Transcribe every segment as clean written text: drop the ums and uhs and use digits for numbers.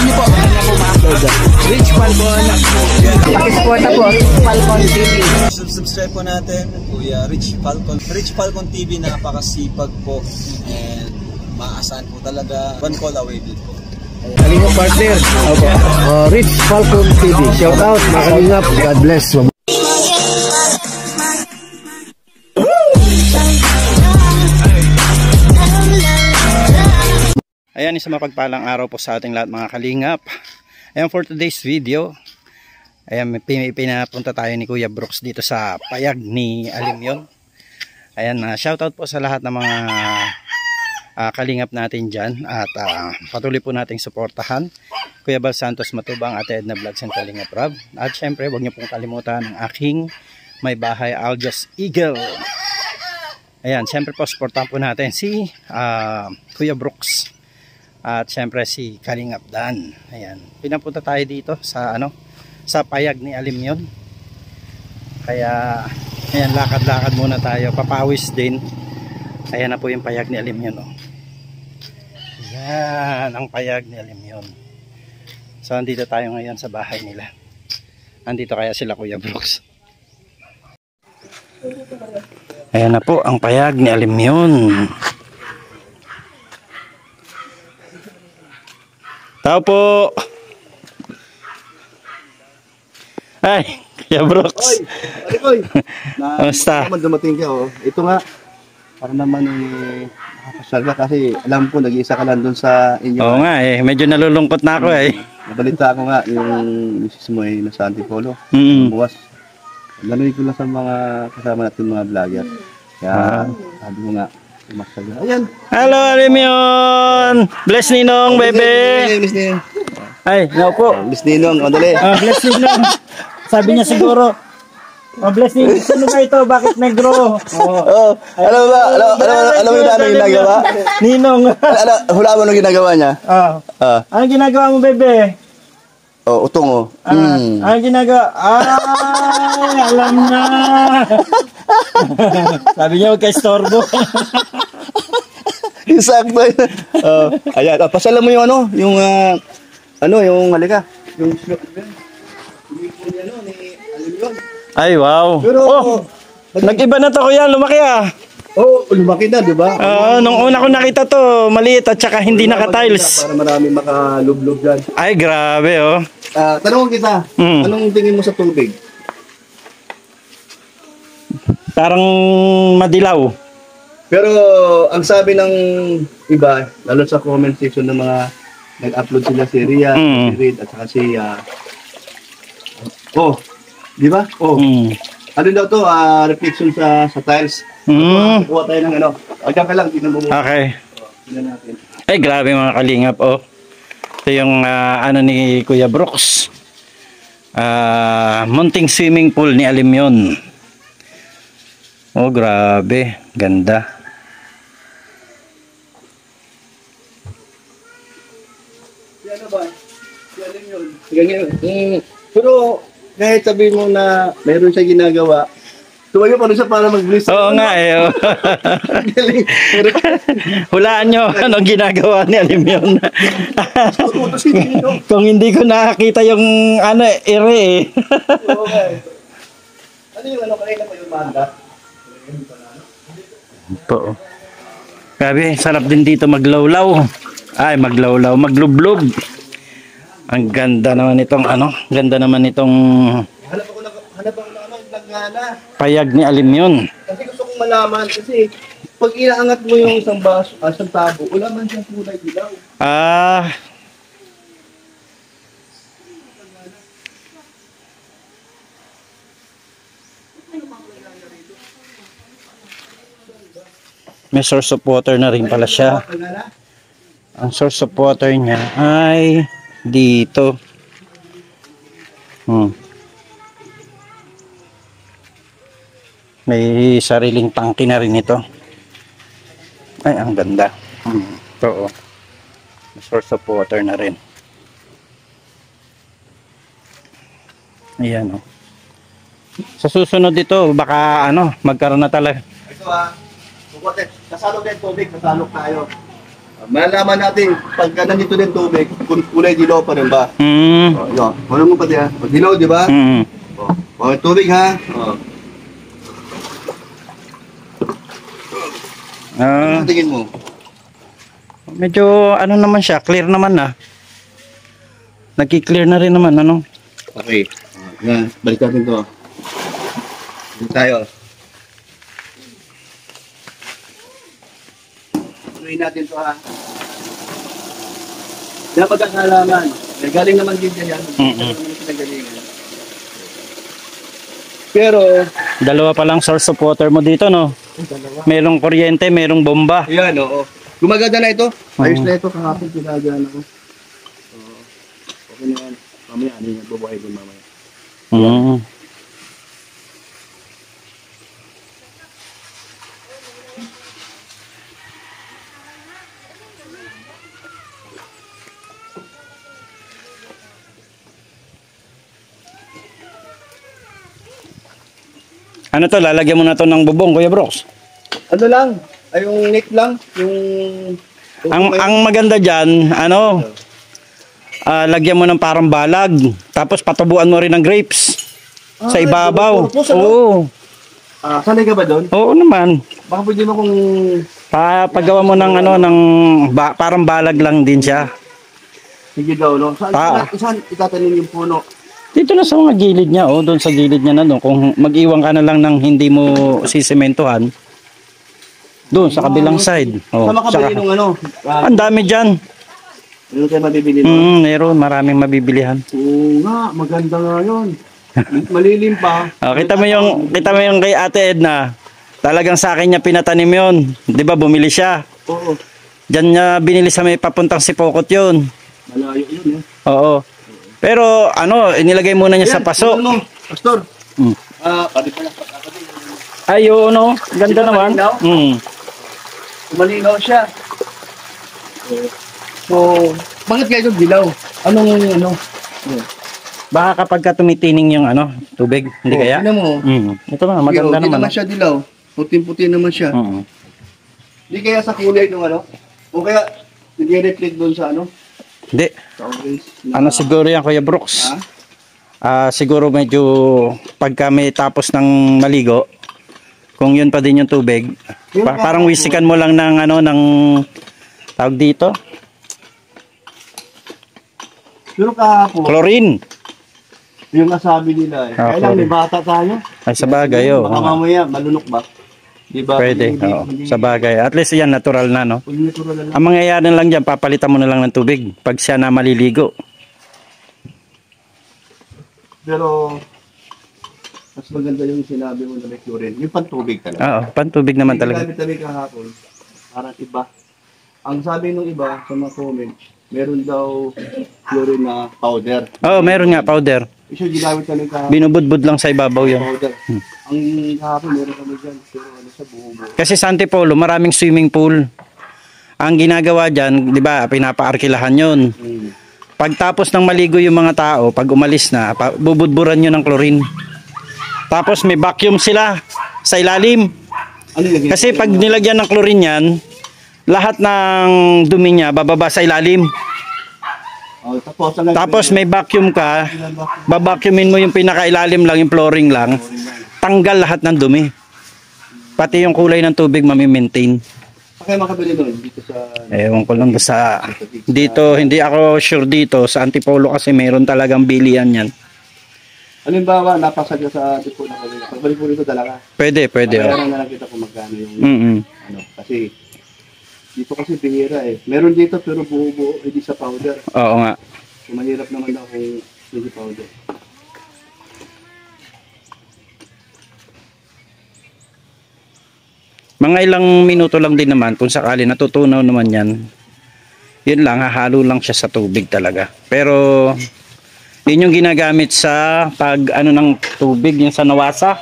niyo po, wala na po ma-upload. Rich Falcon. Pakisuporta po, Rich Falcon TV. Subscribe po natin, Kuya Rich Falcon. Rich Falcon TV, napakasipag po. And maasahan po talaga. One call away din po. Kalingap partner. Okay. Rich Falcon TV. Shout out, mga kalingap. God bless. Ayan, isang mapagpalang araw po sa ating lahat mga kalingap. Ayan, for today's video, ayan, pinapunta tayo ni Kuya Brooks dito sa payag ni Alimyon. Ayan, shoutout po sa lahat ng mga kalingap natin dyan. At patuloy po nating suportahan Kuya Bal Santos Matubang, Ate Edna Vlogs and Kalingap Rob. At syempre, huwag niyo pong kalimutan ang aking may bahay, Aljos Eagle. Ayan, syempre po, supportahan po natin si Kuya Brooks. At syempre si Kalingap Dan. Ayan, pinapunta tayo dito sa sa payag ni Alimyon. Kaya ayan, lakad-lakad muna tayo, papawis din. Ayan na po yung payag ni Alimyon, oh. Ayan ang payag ni Alimyon. So andito tayo ngayon sa bahay nila. Andito kaya sila Kuya Brooks. Ayan na po ang payag ni Alimyon. Tao po. Ay, Kuya Brooks. Oy, kamusta? Dumating ka, oh. Ito nga, para naman nakapasal ka kasi alam ko nag-iisa ka lang doon sa inyo. Oo nga medyo nalulungkot na ako Nabalita ko nga yung misis mo ay nasa Antipolo. Buwas. Laloy ko lang sa mga kasama natin mga vlogger. Kaya sabi mo nga, umasal ka. Ayan. Hello Alimyon. Bless Ninong, bebe. Bless Ninong. Ay, naupo. Bless Ninong, andali. Bless Ninong. Sabi niya siguro, bless Ninong. Sino ba ito? Bakit negro? Alam mo ba? Alam mo yung ginagawa? Ninong. Hula mo nung ginagawa niya? Anong ginagawa mo, bebe? Utong, oh. Anong ginagawa? Ay, alam na. Sabi niya, huwag ka istorbo. Exacto. Ayan, pasalam mo yung yung halika. Yung ni Alimyon. Ay, wow. Pero, nag-iba na to, kuya. Lumaki lumaki na, di ba? Nung una ko nakita to, maliit at saka hindi naka-tiles. Para marami makalublob dyan. Ay, grabe, Tanong kita, anong tingin mo sa tubig? Parang madilaw. Pero, ang sabi ng iba, lalo sa comment section ng mga nag-upload sila si Ria, si Reed, at saka si di ba? Ano daw to? Reflection sa tiles. Kuha tayo ng Agad ka lang, tingnan mo muna. Okay. Tingnan natin. Ay, grabe mga kalingap, Ito yung ni Kuya Brooks. Munting swimming pool ni Alimyon. Grabe. Ganda. Si ano ba? Si Alimyon. Pero, kahit sabihin mo na mayroon siya ginagawa, tumayo pa rin siya para mag-bless. Oo nga Hulaan nyo anong ginagawa ni Alimyon. Kung hindi ko nakakita yung ere Okay. Ano yung kanina pa yung manda? Po. Grabe, sarap din dito maglawlaw. Ay, maglawlaw, maglublob. Ang ganda naman itong ganda naman itong Hanap ako ng langgana. payag ni Alimyon. Kasi gusto kong malaman kasi pag inaangat mo yung isang baso, isang tabo, wala man siyang kulay dilaw. May source of water na rin pala siya. Ang source of water niya ay dito. May sariling tangke na rin ito. Ay, ang ganda. Ito, may source of water na rin. Ayan, Sa susunod dito, baka magkaroon na talaga. Ito Kasalo din tubig, kasalok tayo. Malalaman natin, pagka nandito din tubig, kulay dilaw pa rin ba? Yun. Wala mo pati ha. Pag dilaw, di ba? Tubig ha. Tingin mo. Medyo ano naman siya, clear naman na. Nagki-clear na rin naman, ano? Okay. Yan, balik natin to. Dito tayo. Tuloy natin to ha. Dapat ang halaman. Galing naman din yan. Pero, dalawa pa lang source of water mo dito, no? Merong kuryente, merong bomba. yan, oo. Gumaganda na ito. Ayos na ito. Kahapon pinagyan ako. Okay na yan. Mamaya, ano yung babae din mamaya. Ano to, lalagyan mo na to ng bubong, Kuya Brooks? Ano lang? Ay, yung neck lang. Ang maganda dyan, ano, lagyan mo ng parang balag, tapos patubuan mo rin ng grapes sa ibabaw. Oo. Sanay ka ba doon? Oo naman. Baka pwede mo kung... Paggawa mo ng ano, parang balag lang din siya. Sige daw, no? Saan itatanim yung puno? Dito na sa mga gilid niya, doon sa gilid niya na, no? Kung mag-iwan ka na lang ng hindi mo sisimentohan, doon sa kabilang side. Sa makabili nung ano? Ang dami dyan. Meron tayo mabibili no? Meron, maraming mabibilihan. Oo nga, maganda nga yun. Malilim pa. Kita mo yung kay Ate Edna. Talagang sa akin niya pinatanim yun. 'Di ba bumili siya? Oo. Diyan niya binili sa may papuntang Sipokot yun. Malayo yun eh. Oo. Pero ano, inilagay muna niya sa paso. Pastor. Pwede pa lang Ay, no? Ganda naman. Malinaw siya. So, bakit kayo dilaw? Anong ano? Baka kapag ka tumitining yung ano, tubig, hindi kaya? Tingnan mo. Ito na, maganda Hindi naman. naman siya dilaw. Puting-puti naman siya. Hindi kaya sa kulay ng ano? O kaya, hindi reflect doon sa ano? Hindi. Sa orange. Ano siguro yan, Kuya Brooks? Siguro medyo pagka may tapos ng maligo, kung yun pa din yung tubig, parang wisikan mo lang ng ano, ng tawag dito? Pero kahapon, Chlorine. yung nasabi nila eh. Kailan may bata tayo? Ay, sa bagay, Baka mamaya, malunok ba? Diba? Pwede, sa bagay. At least yan, natural na, no? Natural na lang. Ang mangyayari lang dyan, papalitan mo na lang ng tubig pag siya na maliligo. Pero, mas maganda yung sinabi mo na may chlorine. Yung pantubig talaga. Oo, pantubig naman talaga. Yung gamit kahapon, parang iba. Ang sabi ng iba sa mga comment, meron daw chlorine na powder. Oo, meron nga, powder. Isa ginamit kami kahapon. Binubudbud lang sa ibabaw yun. Powder. Ang kahapon meron kami dyan, pero ano sa buo-buo. Kasi sa Antipolo, maraming swimming pool. Ang ginagawa dyan, di ba, pinapaarkilahan yun. Pagtapos ng maligo yung mga tao, pag umalis na, bubudburan nyo ng chlorine. Tapos may vacuum sila sa ilalim. Ano yun? Kasi pag nilagyan ng chlorine yan, lahat ng dumi niya bababa sa ilalim. Tapos may vacuum ka, babacuumin mo yung pinakailalim lang, yung flooring lang, tanggal lahat ng dumi. Pati yung kulay ng tubig mami-maintain. Kaya makabili doon dito sa... Ewan ko lang sa... Dito, hindi ako sure dito. Sa Antipolo kasi mayroon talagang bilian yan. Halimbawa, napasag sa Antipolo na kami. Pagbalik po dito talaga. Pwede. Kaya na lang kita kung magkano yung... Ano, kasi... Dito kasi bihira eh. Meron dito pero buo-buo, hindi sa powder. Oo nga. So, mahirap naman daw kung hindi powder. Mga ilang minuto lang din naman kung sakali natutunaw naman yan. Yun lang, hahalo lang siya sa tubig talaga. Pero yun yung ginagamit sa pag ano ng tubig, yung sa nawasa.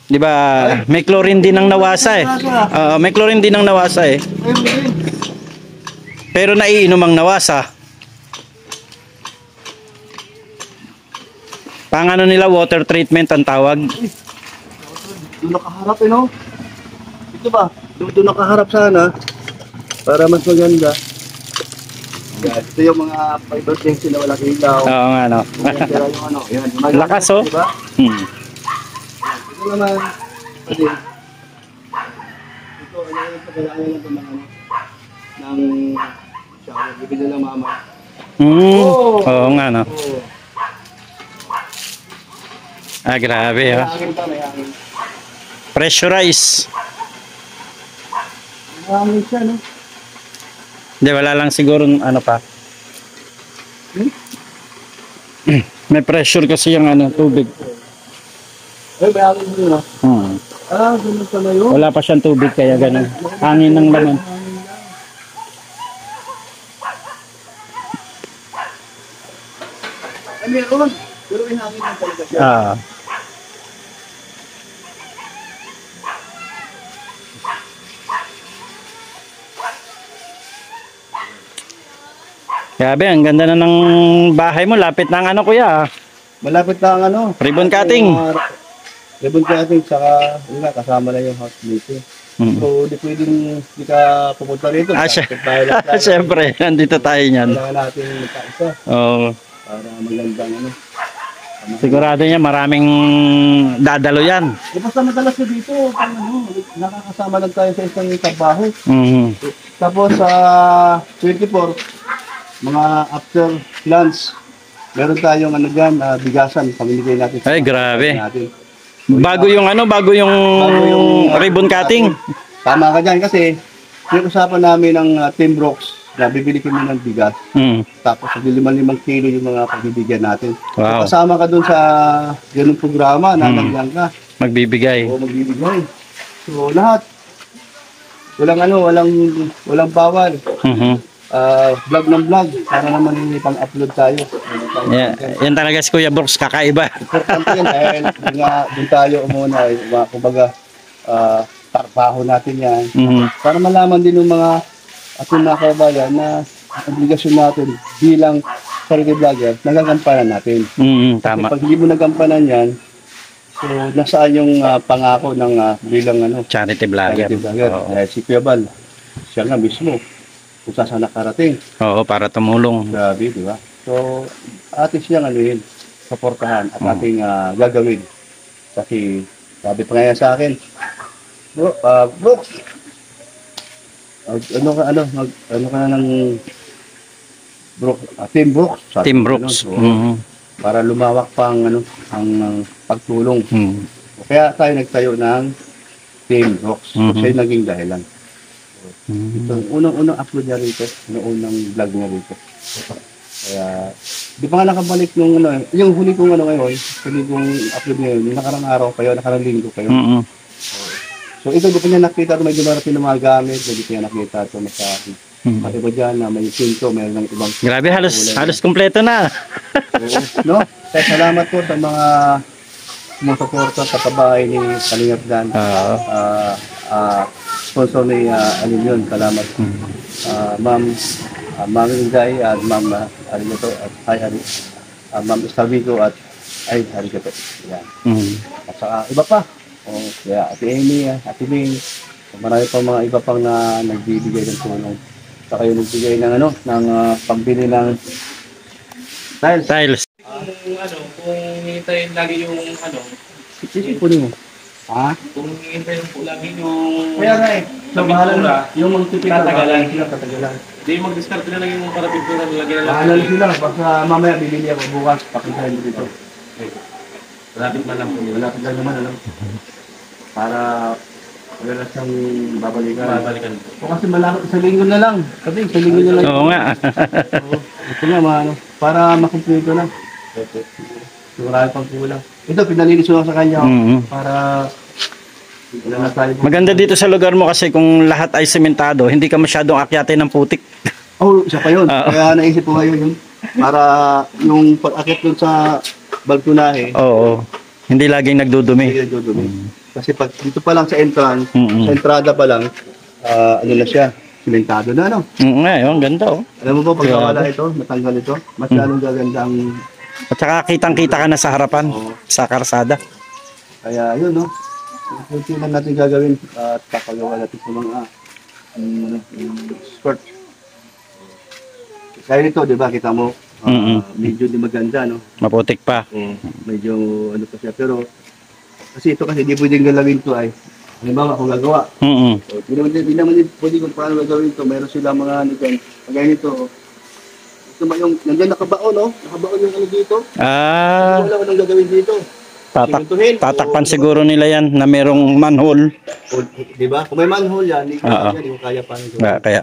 'Di ba? May chlorine din ng nawasa eh. May chlorine din ng nawasa eh. Pero naiinom ang nawasa. Pang ano nila, water treatment ang tawag. Doon nakaharap eh no? Ito ba? Doon nakaharap sana. para mas maganda. Yan, ito yung mga fiber fence na walang ilaw. Oo nga, no. Yan, pero yung ano, yan. Lakas, oh. Diba? Ito naman, kasi, ito, ano yung pagkalaan lang ito ng ano, ng shower. Bibili lang mama. Oo nga, no. Oo. Ah, grabe, May ha. hangin pa, may hangin. Pressurize. May hangin siya, no? Hindi, wala lang siguro ano pa. May pressure kasi yung ano, tubig. Ay, may hangin din, no? Ah, ganun pala yun. Wala pa siyang tubig kaya ganun. Hangin ng laman. Ay, meron. Pero may hangin lang talaga siya. Ah. Grabe, ang ganda na ng bahay mo. Lapit na ang ano, kuya. Malapit na ang ano. Ribbon cutting. Ribbon cutting, saka yun nga, kasama na yung house dito. So, di pwedeng di ka pupunta rito. Ah, Tayo syempre, nandito tayo niyan. kailangan natin magkaisa Oo. para magandang ano. Sigurado niya maraming dadalo yan. Basta madalas ko dito, kung ano, nakakasama lang tayo sa isang trabaho. Tapos sa 24, mga after lunch, meron tayong ano dyan, bigasan, pamimigay natin. Ay, grabe. Natin. Bago yung ano, bago yung ribbon cutting. Tama ka dyan kasi pinag-usapan namin ng Team Brooks na bibili kami ng bigas. Tapos 5 kilo yung mga pagbibigyan natin. Wow. So, kasama ka dun sa ganung programa na nagyan ka. Magbibigay. O magbibigay. So lahat. Walang ano, walang bawal. Vlog ng vlog. Para naman yung pang-upload tayo. Yan talaga si Kuya Brooks, kakaiba. Importante yan dahil doon tayo umuna. Kumbaga, trabaho natin yan. Para malaman din ng mga ating mga kabayan na obligasyon natin bilang sarili vlogger, nagagampanan natin. Tama. Kasi pag hindi mo nagampanan yan, so nasaan yung pangako ng bilang ano, Charity vlogger. charity vlogger. Dahil si Kuya Bal, siya nga mismo, kung saan nakarating. Oo, para tumulong. Grabe, di ba? So, atin siyang ano yun, supportahan at ating gagawin. Kasi, sabi pa nga yan sa akin, Brooks, ano ka na ng Team Brooks. Team Brooks. Para lumawak pa ang pagtulong. Kaya tayo nagtayo ng Team Brooks. So, siya yung naging dahilan. Ito, unang upload niya rito, unang vlog niya rito. Kaya, di pa nga nakabalik nung yung huli kong ngayon, huli kong upload ngayon, yung nakarang araw kayo, nakarang linggo kayo. So ito, di pa niya nakita ito, may dumarating ng mga gamit, di pa niya nakita ito, pati ko dyan na may pinto, mayroon ng ibang... Grabe, halos kumpleto na. No? Kaya salamat po sa mga sumusuporta sa kabahay ni Kalingap Dan. Sponsor ni Alimyon, salamat. Ma'am Inday at Ma'am Arigato at Ma'am Estalvico at Arigato. Yan. At saka iba pa. Kaya Ate Amy, Ate Ming, marami pa mga iba pang na nagbibigay ng tulong. Saka yung nagbigay ng ng pambili ng Tiles. Kung hintayin lagi yung Sisipunin mo. Ha? kung hintayin po lagi yung Kaya nga eh. So, bahala na. Yung mga tipikal, Tatagalan. Tatagalan. hindi mag-discard na lang yung para pintura lagi na lang. Bahala na sila. Basta mamaya bibili ako bukas. Pakitahin mo dito. Malapit man lang po nila. Wala ka lang naman, para wala na siyang babalikan. Babalikan. O kasi malapit, sa linggo na lang. Kasi sa linggo na lang. Oo nga. Ito nga, para makumpleto na. So, marami pang kulang. Ito, pinalinis ko lang sa kanya. Para wala na tayo. Maganda dito sa lugar mo kasi kung lahat ay sementado, hindi ka masyadong akyatin ng putik. Oh, isa pa yun. Kaya naisip ko ngayon yun. Para yung pag-akit dun sa balkonahe, Oo. Hindi laging nagdudumi. hindi nagdudumi. Kasi pag dito pa lang sa entrance, sa entrada pa lang, ano na siya, simentado na, Nga, yun, ganda oh. Alam mo ba, pag nawala ito, matanggal ito, mas lalong gaganda ang... At saka kitang-kita ka na sa harapan, sa karsada. Kaya yun, kunti lang natin gagawin at papagawa natin sa mga skirt. Kaya nito, di ba, kita mo, medyo di maganda, no? Maputik pa. Medyo ano pa siya, pero kasi ito kasi di pwedeng galawin to ay. Halimbawa, kung gagawa, di naman din pwede kung paano gagawin to. Meron sila mga ano dyan, kagaya nito. Ito ba yung, nandiyan nakabaon, no? Nakabaon yung ano dito. Wala ko nang gagawin dito. Tatakpan siguro nila yan na merong manhole. O, di ba? Kung may manhole yan, hindi ko kaya paano gawin. Kaya.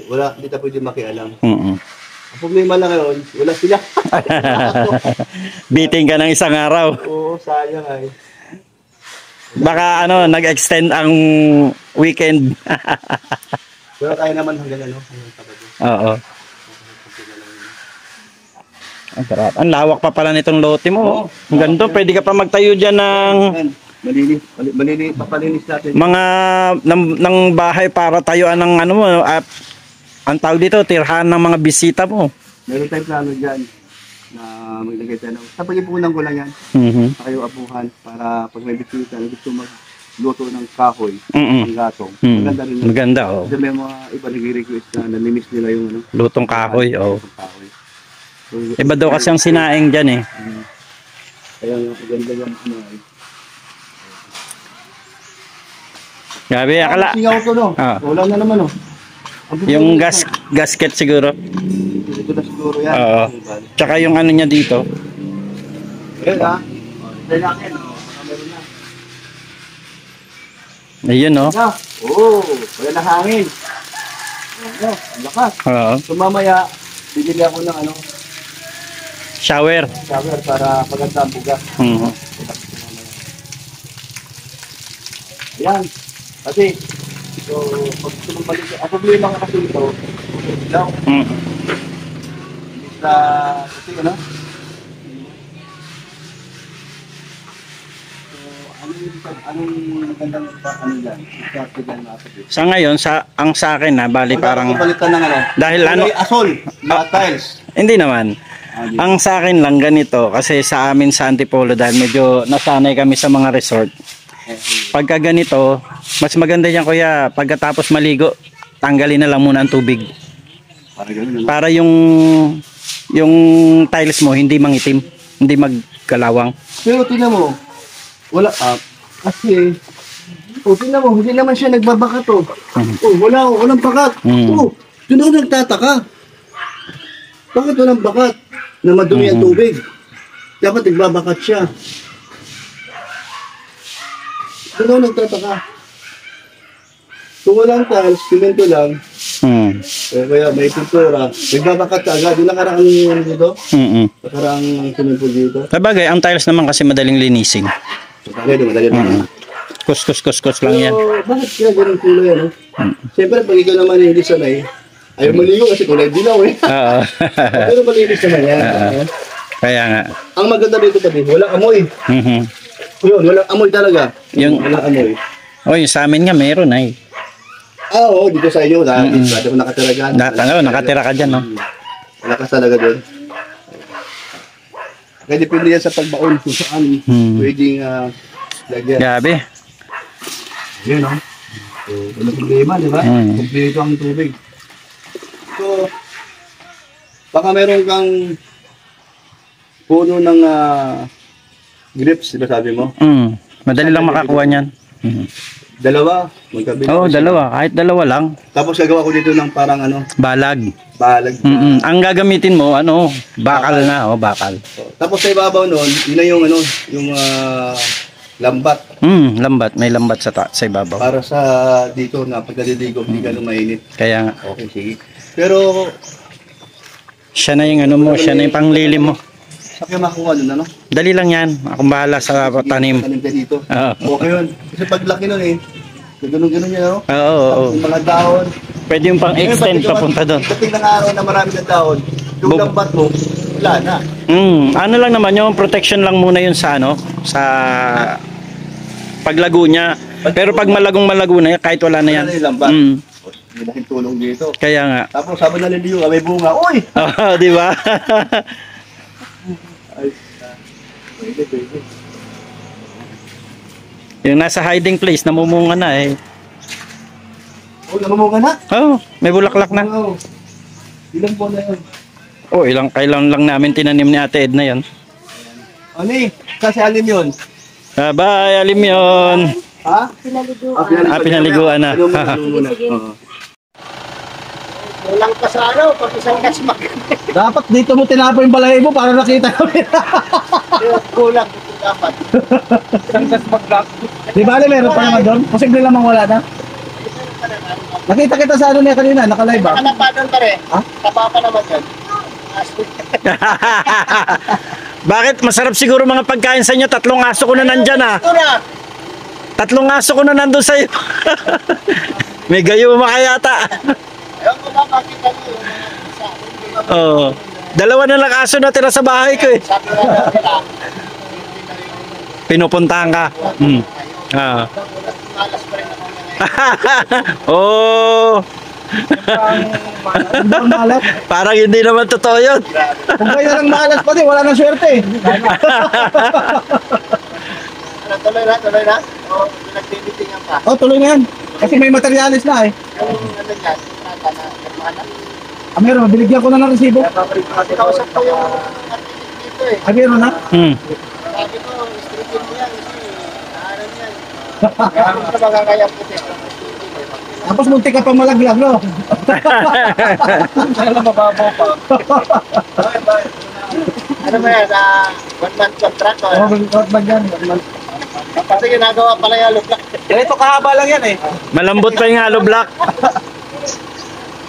Wala, hindi ta pwede makialam. Ang problema lang ngayon, wala sila. Beating ka ng isang araw. Oo, sayang ay. Baka nag-extend ang weekend. Pero kaya naman hanggang ano, hanggang Sabado. Oo. Ang sarap. Ang lawak pa pala nitong lote mo. Ang ganda, pwede ka pa magtayo dyan ng Malinis, papalinis natin. mga ng bahay para tayuan ng ano mo. Ang tawag dito, tirhan ng mga bisita mo. Meron tayong plano dyan na maglagay tayo. Sa pag-ipunan ko lang yan. Kayo apuhan para pag may bisita na gusto magluto ng kahoy, ng gatong. Maganda rin. Maganda, Kasi may mga iba nag-request na namimiss nila yung ano. Lutong kahoy, kahoy. So, iba daw kasi ang sinaing dyan eh. Kaya maganda yung ano ay. Gabi, akala. Singaw ko no. Wala na naman no. Yung gasket siguro. Ito na siguro yan. Oo. Tsaka yung ano niya dito. Ayan ha. Ayan natin. Meron na. Ayun no. Oo. Wala na hangin. Ano? Ang lakas. Oo. So mamaya, bibili ako ng ano, Shower. shower para maganda ang buga. Ayan. Kasi, so, pag sumabalik, ang problema ka kasi ito, daw, sa, kasi ano, so, anong magandang, ano dyan, start dyan na ito. Sa ngayon, ang sa akin na, bali parang, Palitan ng ano, dahil ano, asol, na tiles. hindi naman. Ang sa akin lang ganito, kasi sa amin sa Antipolo, dahil medyo nasanay kami sa mga resort. Pagka ganito, mas maganda yan kuya, pagkatapos maligo, tanggalin na lang muna ang tubig. Para yung tiles mo hindi mangitim, hindi magkalawang. Pero tingnan mo, wala kasi tingnan mo, hindi naman siya nagbabakat walang bakat. Doon ako nagtataka. Bakit walang bakat na madumi ang tubig? Dapat nagbabakat siya. Doon ako nagtataka. Kung walang tiles, simento lang, kaya may pintura, nagbabakat ka agad. Yung nakaraang dito, nakaraang simento dito. Sabagay, ang tiles naman kasi madaling linisin. Madali naman. Kus lang yan. So, bakit kaya ganun kulay, ano? Siyempre, pag ikaw naman hindi sanay, ayaw maligo kasi kulay dilaw eh. Oo. Pero malinis naman yan. Kaya nga. Ang maganda dito pati, walang amoy. Yun, walang amoy talaga. Walang amoy. Yung sa amin nga meron ay. Oo, dito sa inyo, dati ko nakatira dyan. Nakatira ka dyan, no? Malakas talaga doon. Kaya depende yan sa pagbaon kung saan pwedeng lagyan. Gabi. Yun, no? So, walang problema, di ba? Kompleto ang tubig. So, baka meron kang puno ng grapes, di ba sabi mo? Madali lang makakuha niyan. Dalawa, magkabila. Oo, dalawa. Kahit dalawa lang. Tapos gagawa ko dito ng parang Balag. balag. Ang gagamitin mo, bakal na. Bakal. Tapos sa ibabaw noon, yun na yung yung lambat. Lambat. May lambat sa ibabaw. Para sa dito na pagdadiligo, hindi ganun mainit. Kaya nga. Okay, sige. Pero, Siya na yung siya na yung panglilim mo. saan kayo makuha nun, Dali lang yan. Akong bahala sa tanim. Tanim ka dito. Oo. Okay yun. Kasi paglaki nun ganun-ganun yan, Oo. Tapos yung mga dahon. Pwede yung pang-extend papunta doon. Dating ng araw na marami ng dahon, yung lambat mo, wala na. Ano lang naman yung protection lang muna yun sa sa paglago niya. Pero pag malago na kahit wala na yan. Wala na yung lambat. May laking tulong dito. Kaya nga. Tapos sabi na niliyo, may bunga. Uy! Oo, di ba? Ay, pwede. Yung nasa hiding place, namumunga na eh. Oh, namumunga na. Oh, may bulaklak na. Wow. Ilang buwan na yun? Oh, kailan lang namin tinanim ni Ate Edna yan. Ano eh? Kasi alim yun. Bye, alim yun. Ha? Pinaliguan na. Ano muna? Oo. Kulang pa sa ano, pag isang gasmak. Dapat dito mo tinapo yung balay mo para nakita kami. Kulang, dapat. Isang gasmak lang. Di ba meron pa naman doon? Posible lamang wala na. Nakita kita sa ano niya kanina, naka-live ba? Nakalapadan pa rin. Ha? Tapa pa naman yan. Bakit? Masarap siguro mga pagkain sa inyo. 3 aso ko na nandyan ah. Ito na. 3 aso ko na nandun sa'yo. May gayo makayata. Ewan ko ba bakit ano yung mga isa. Oo. 2 na lang aso na tira sa bahay ko eh. Sabi nga nila, Pinupuntahan ka. Hmm. Ah. malas pa rin ako ngayon. Oh. Hindi ako malas. Parang hindi naman totoo yun. Kung kayo lang malas pa din, wala nang swerte eh. Tuloy na. O, pinagbibitingan pa. Oh, tuloy na yan. Kasi may materialis na eh. Yung ano yan, trata na, nagmana. Meron, binigyan ko na ng resibo. Kasi kausap ko yung architect dito eh. Meron na. Hmm. Sabi ko, stripping mo yan kasi naaran yan. Kaya kung sa magagayang puti. Tapos muntik ka pa malaglag, no? Kaya mababaw pa. Ano ba yan? 1 month contract o? Oh, what ba yan? Kasi ginagawa pala yung lublak. Ganito kahaba lang yan eh. Malambot pa yung hollow block.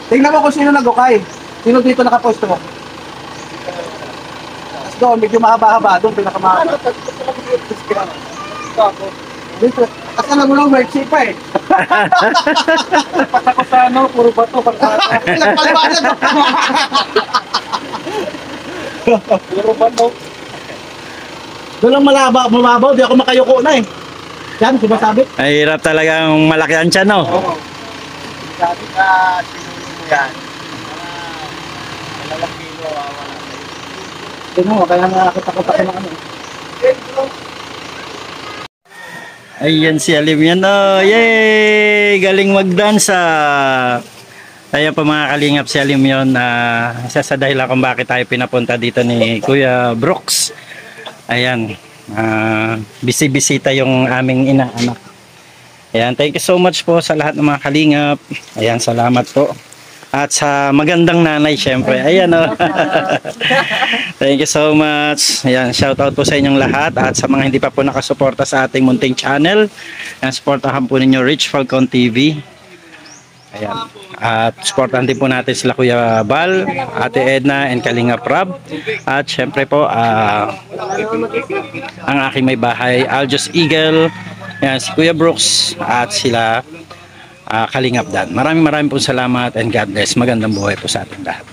Tingnan mo kung sino nag-ukay. Sino dito nakaposto mo? Tapos doon, medyo mahaba-haba. Doon, pinakamahaba. Ano? Ito ako. Dito. Kasi alam mo lang, worksheet pa eh. Ako sa ano, puro bato. Nagpaliwanag. Puro bato. Doon lang mababaw, di ako makayuko na eh. Yan, sumasabi. Ay, hirap talagang malaki ang tiyan, no? Oo. Sabi ka, sinunin mo yan. Mga 2 kilo, wala sa'yo. Tingnan mo, kaya nakakita ko na ano. Ayan si Alim yan, oh. Yay! Galing magdansa. Ayan pa mga kalingap, si Alim yun. Isa sa dahilan kung bakit tayo pinapunta dito ni Kuya Brooks. Ayan. Bisi-bisita yung aming inaanak. Ayan, thank you so much po sa lahat ng mga kalingap. Ayan, salamat po. At sa magandang nanay, syempre. Ayan, oh. Thank you so much. Ayan, shout out po sa inyong lahat. At sa mga hindi pa po nakasuporta sa ating munting channel, ayan, supportahan po ninyo Rich Falcon TV. Ayan. At supportahan din po natin sila Kuya Bal, Ate Edna, and Kalingap Rab. At syempre po, ang aking may bahay, Aljos Eagle, ayan, si Kuya Brooks, at sila Kalingap Dan. Maraming po salamat and God bless. Magandang buhay po sa ating lahat.